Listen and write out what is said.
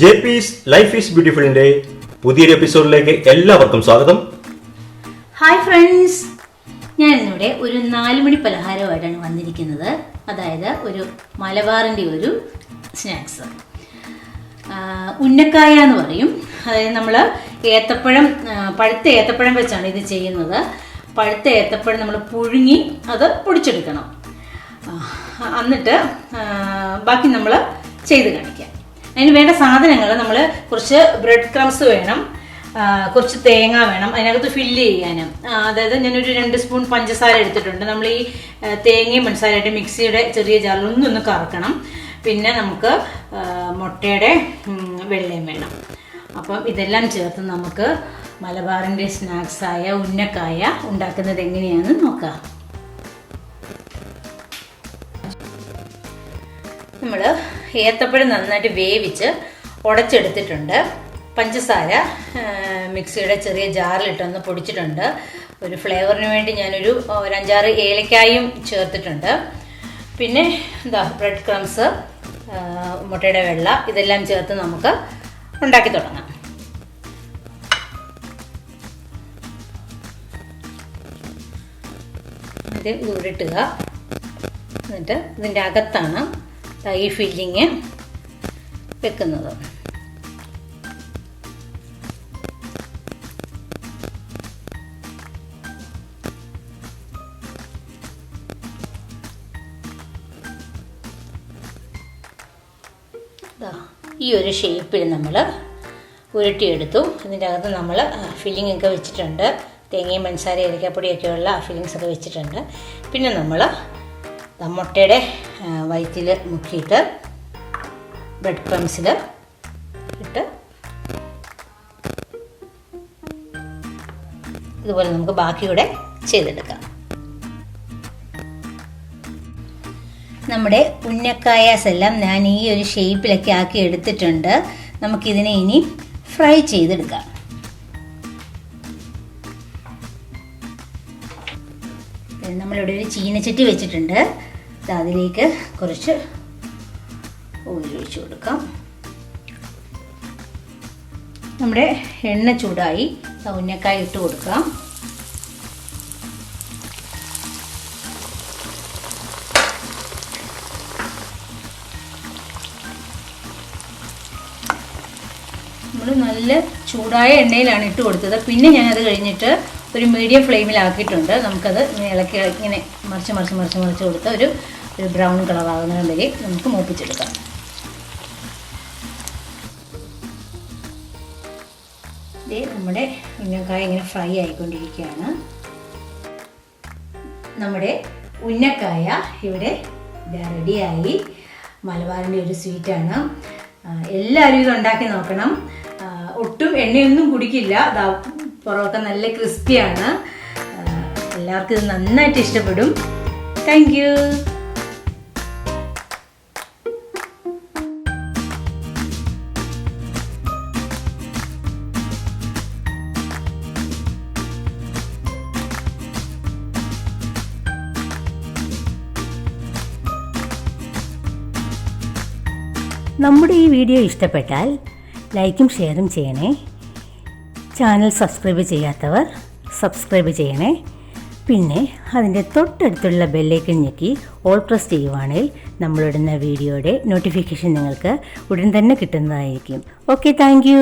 JP's life is ബ്യൂട്ടിഫുളിന്റെ പുതിയൊരു എപ്പിസോഡിലേക്ക് എല്ലാവർക്കും സ്വാഗതം. ഹായ് ഫ്രണ്ട്സ്, ഞാൻ ഇന്നിവിടെ ഒരു 4 മണി പലഹാരമായിട്ടാണ് വന്നിരിക്കുന്നത്. അതായത് ഒരു മലബാറിൻ്റെ ഒരു സ്നാക്സ്, ഉന്നക്കായ എന്ന് പറയും. അതായത് നമ്മൾ ഏത്തപ്പഴം, പഴുത്ത ഏത്തപ്പഴം വെച്ചാണ് ഇത് ചെയ്യുന്നത്. പഴുത്ത ഏത്തപ്പഴം നമ്മൾ പുഴുങ്ങി അത് പൊടിച്ചെടുക്കണം. എന്നിട്ട് ബാക്കി നമ്മൾ ചെയ്ത് കാണിക്കാം. അതിന് വേണ്ട സാധനങ്ങൾ, നമ്മൾ കുറച്ച് ബ്രെഡ് ക്രംസ് വേണം, കുറച്ച് തേങ്ങ വേണം അതിനകത്ത് ഫില്ല് ചെയ്യാനും. അതായത് ഞാനൊരു 2 സ്പൂൺ പഞ്ചസാര എടുത്തിട്ടുണ്ട്. നമ്മൾ ഈ തേങ്ങയും പഞ്ചസാരയായിട്ട് മിക്സിയുടെ ചെറിയ ജാറിൽ ഒന്ന് കറക്കണം. പിന്നെ നമുക്ക് മുട്ടയുടെ വെള്ളയും വേണം. അപ്പം ഇതെല്ലാം ചേർത്ത് നമുക്ക് മലബാറിൻ്റെ സ്നാക്സായ ഉന്നക്കായ ഉണ്ടാക്കുന്നത് എങ്ങനെയാണെന്ന് നോക്കാം. നമ്മൾ ഏത്തപ്പഴം നന്നായിട്ട് വേവിച്ച് ഉടച്ചെടുത്തിട്ടുണ്ട്. പഞ്ചസാര മിക്സിയുടെ ചെറിയ ജാറിലിട്ടൊന്ന് പൊടിച്ചിട്ടുണ്ട്. ഒരു ഫ്ലേവറിന് വേണ്ടി ഞാനൊരു 5-6 ഏലക്കായും ചേർത്തിട്ടുണ്ട്. പിന്നെ ബ്രെഡ് ക്രംസ്, മുട്ടയുടെ വെള്ള, ഇതെല്ലാം ചേർത്ത് നമുക്ക് ഉണ്ടാക്കി തുടങ്ങാം. ഇത് ഇവിടെ ഇട്ടുക. എന്നിട്ട് ഇതിൻ്റെ അകത്താണ് ഈ ഫില്ലിങ് വെക്കുന്നത്. ഈ ഒരു ഷേപ്പിൽ നമ്മൾ ഉരുട്ടിയെടുത്തു. ഇതിൻ്റെ അകത്ത് നമ്മൾ ഫില്ലിംഗ് ഒക്കെ വെച്ചിട്ടുണ്ട്. തേങ്ങയും പഞ്ചസാര ഏലക്കാപ്പൊടിയൊക്കെയുള്ള ഫില്ലിങ്സ് ഒക്കെ വെച്ചിട്ടുണ്ട്. പിന്നെ നമ്മൾ മുട്ടയുടെ വയറ്റിൽ മുക്കിയിട്ട് ബ്രെഡ് ക്രംസിൽ ഇട്ട് ഇതുപോലെ നമുക്ക് ബാക്കിയൂടെ ചെയ്തെടുക്കാം. നമ്മുടെ ഉന്നക്കായാസ് എല്ലാം ഞാൻ ഈ ഒരു ഷേപ്പിലൊക്കെ ആക്കി എടുത്തിട്ടുണ്ട്. നമുക്കിതിനെ ഇനി ഫ്രൈ ചെയ്തെടുക്കാം. നമ്മളിവിടെ ഒരു ചീനച്ചട്ടി വെച്ചിട്ടുണ്ട്. അതിലേക്ക് കുറച്ച് ഓയിൽ ഒഴിച്ച് കൊടുക്കാം. നമ്മുടെ എണ്ണ ചൂടായി, ഉന്നക്കായ ഇട്ട് കൊടുക്കാം. നമ്മൾ നല്ല ചൂടായ എണ്ണയിലാണ് ഇട്ട് കൊടുത്തത്. പിന്നെ ഞാനത് കഴിഞ്ഞിട്ട് ഒരു മീഡിയം ഫ്ലെയിമിലാക്കിയിട്ടുണ്ട്. നമുക്കത് ഇളക്കി ഇങ്ങനെ മറിച്ച് കൊടുത്ത് ഒരു ബ്രൗൺ കളറാകുന്ന വരെ നമുക്ക് മൂപ്പിച്ചെടുക്കാം. ഇത് നമ്മുടെ ഉന്നക്കായ ഇങ്ങനെ ഫ്രൈ ആയിക്കൊണ്ടിരിക്കുകയാണ്. നമ്മുടെ ഉന്നക്കായ ഇവിടെ റെഡിയായി. മലബാറിൻ്റെ ഒരു സ്വീറ്റാണ്. എല്ലാവരും ഇത് ഉണ്ടാക്കി നോക്കണം. ഒട്ടും എണ്ണയൊന്നും കുടിക്കില്ല. പുറമൊക്കെ നല്ല ക്രിസ്പിയാണ്. എല്ലാവർക്കും ഇത് നന്നായിട്ട് ഇഷ്ടപ്പെടും. Thank you. നമ്മുടെ ഈ വീഡിയോ ഇഷ്ടപ്പെട്ടാൽ ലൈക്കും ഷെയറും ചെയ്യണേ. ചാനൽ സബ്സ്ക്രൈബ് ചെയ്യാത്തവർ സബ്സ്ക്രൈബ് ചെയ്യണേ. പിന്നെ അതിൻ്റെ തൊട്ടടുത്തുള്ള ബെല്ലൈക്കൺ ഞെക്കി ഓൾ പ്രസ് ചെയ്യുവാണെങ്കിൽ നമ്മളിടുന്ന വീഡിയോയുടെ നോട്ടിഫിക്കേഷൻ നിങ്ങൾക്ക് ഉടൻ തന്നെ കിട്ടുന്നതായിരിക്കും. Okay, thank you.